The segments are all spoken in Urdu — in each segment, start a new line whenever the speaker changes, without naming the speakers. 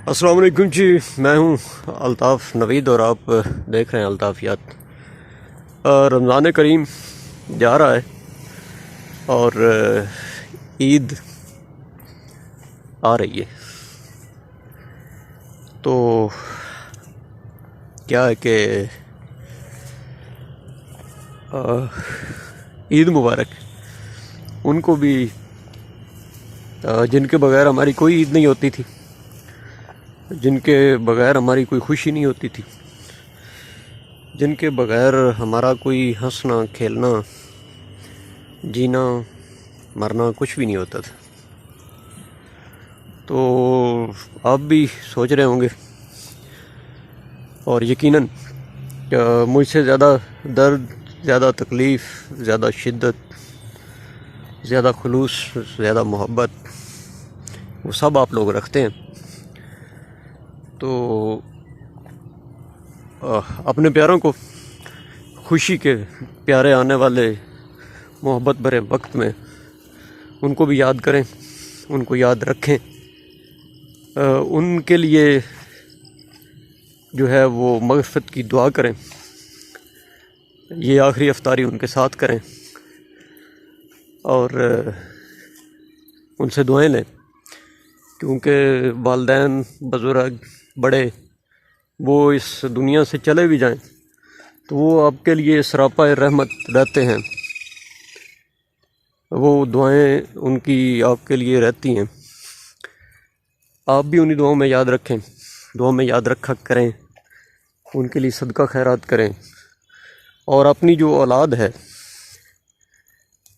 السلام علیکم جی، میں ہوں الطاف نوید اور آپ دیکھ رہے ہیں الطافیات۔ رمضان کریم جا رہا ہے اور عید آ رہی ہے، تو کیا ہے کہ عید مبارک ان کو بھی جن کے بغیر ہماری کوئی عید نہیں ہوتی تھی، جن کے بغیر ہماری کوئی خوشی نہیں ہوتی تھی، جن کے بغیر ہمارا کوئی ہنسنا کھیلنا جینا مرنا کچھ بھی نہیں ہوتا تھا۔ تو آپ بھی سوچ رہے ہوں گے اور یقیناً مجھ سے زیادہ درد، زیادہ تکلیف، زیادہ شدت، زیادہ خلوص، زیادہ محبت وہ سب آپ لوگ رکھتے ہیں۔ تو اپنے پیاروں کو خوشی کے پیارے آنے والے محبت بھرے وقت میں ان کو بھی یاد کریں، ان کو یاد رکھیں، ان کے لیے جو ہے وہ مغفرت کی دعا کریں، یہ آخری افطاری ان کے ساتھ کریں اور ان سے دعائیں لیں، کیونکہ والدین، بزرگ، بڑے وہ اس دنیا سے چلے بھی جائیں تو وہ آپ کے لیے سراپا رحمت رہتے ہیں، وہ دعائیں ان کی آپ کے لیے رہتی ہیں۔ آپ بھی انہی دعاؤں میں یاد رکھیں، دعاؤں میں یاد رکھا کریں، ان کے لیے صدقہ خیرات کریں، اور اپنی جو اولاد ہے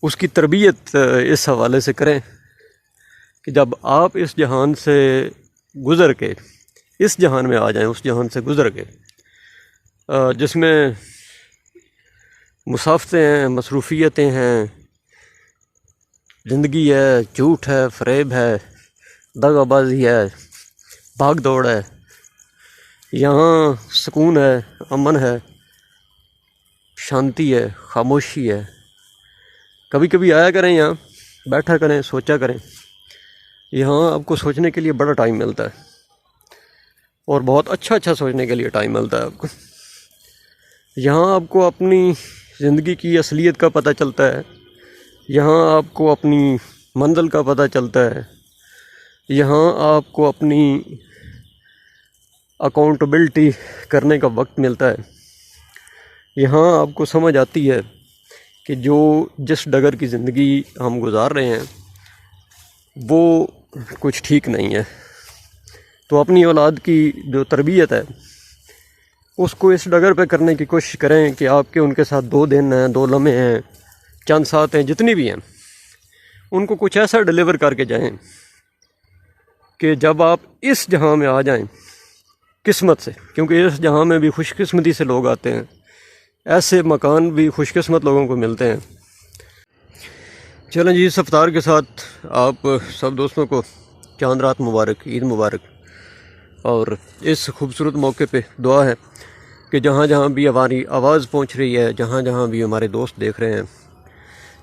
اس کی تربیت اس حوالے سے کریں کہ جب آپ اس جہان سے گزر کے اس جہان میں آ جائیں، اس جہان سے گزر کے جس میں مسافتیں ہیں، مصروفیتیں ہیں، زندگی ہے، جھوٹ ہے، فریب ہے، دغا بازی ہے، بھاگ دوڑ ہے، یہاں سکون ہے، امن ہے، شانتی ہے، خاموشی ہے۔ کبھی کبھی آیا کریں، یہاں بیٹھا کریں، سوچا کریں، یہاں آپ کو سوچنے کے لیے بڑا ٹائم ملتا ہے اور بہت اچھا سوچنے کے لیے ٹائم ملتا ہے آپ کو۔ یہاں آپ کو اپنی زندگی کی اصلیت کا پتہ چلتا ہے، یہاں آپ کو اپنی منزل کا پتہ چلتا ہے، یہاں آپ کو اپنی اکاؤنٹیبلٹی کرنے کا وقت ملتا ہے، یہاں آپ کو سمجھ آتی ہے کہ جس ڈگر کی زندگی ہم گزار رہے ہیں وہ کچھ ٹھیک نہیں ہے۔ تو اپنی اولاد کی جو تربیت ہے اس کو اس ڈگر پہ کرنے کی کوشش کریں کہ آپ کے ان کے ساتھ 2 دن ہیں، 2 لمحے ہیں، چند ساتھ ہیں، جتنی بھی ہیں، ان کو کچھ ایسا ڈیلیور کر کے جائیں کہ جب آپ اس جہاں میں آ جائیں قسمت سے، کیونکہ اس جہاں میں بھی خوش قسمتی سے لوگ آتے ہیں، ایسے مکان بھی خوش قسمت لوگوں کو ملتے ہیں۔ چلیں جی، اس افطار کے ساتھ آپ سب دوستوں کو چاند رات مبارک، عید مبارک، اور اس خوبصورت موقع پہ دعا ہے کہ جہاں جہاں بھی ہماری آواز پہنچ رہی ہے، جہاں جہاں بھی ہمارے دوست دیکھ رہے ہیں،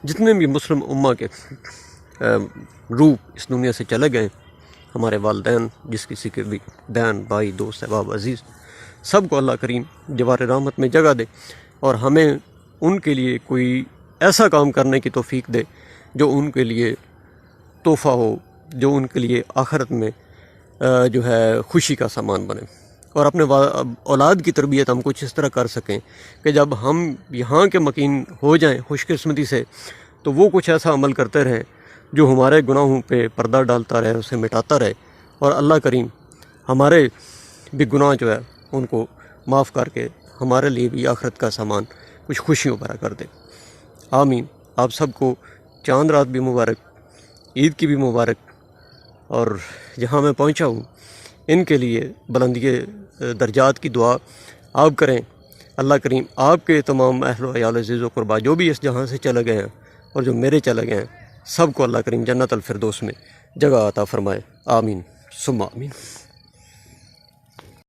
جتنے بھی مسلم امہ کے روح اس دنیا سے چلے گئے، ہمارے والدین، جس کسی کے بھی بہن، بھائی، دوست، احباب، عزیز، سب کو اللہ کریم جوار رحمت میں جگہ دے اور ہمیں ان کے لیے کوئی ایسا کام کرنے کی توفیق دے جو ان کے لیے تحفہ ہو، جو ان کے لیے آخرت میں جو ہے خوشی کا سامان بنے، اور اپنے اولاد کی تربیت ہم کچھ اس طرح کر سکیں کہ جب ہم یہاں کے مکین ہو جائیں خوش قسمتی سے تو وہ کچھ ایسا عمل کرتے رہیں جو ہمارے گناہوں پہ پردہ ڈالتا رہے، اسے مٹاتا رہے، اور اللہ کریم ہمارے بھی گناہ جو ہے ان کو معاف کر کے ہمارے لیے بھی آخرت کا سامان کچھ خوشیوں بھرا کر دے۔ آمین۔ آپ سب کو چاند رات بھی مبارک، عید کی بھی مبارک، اور جہاں میں پہنچا ہوں ان کے لیے بلندی درجات کی دعا آپ کریں۔ اللہ کریم آپ کے تمام اہل و عیال، عزیز و قربا جو بھی اس جہاں سے چلے گئے ہیں اور جو میرے چلے گئے ہیں، سب کو اللہ کریم جنت الفردوس میں جگہ عطا فرمائے۔ آمین ثم آمین۔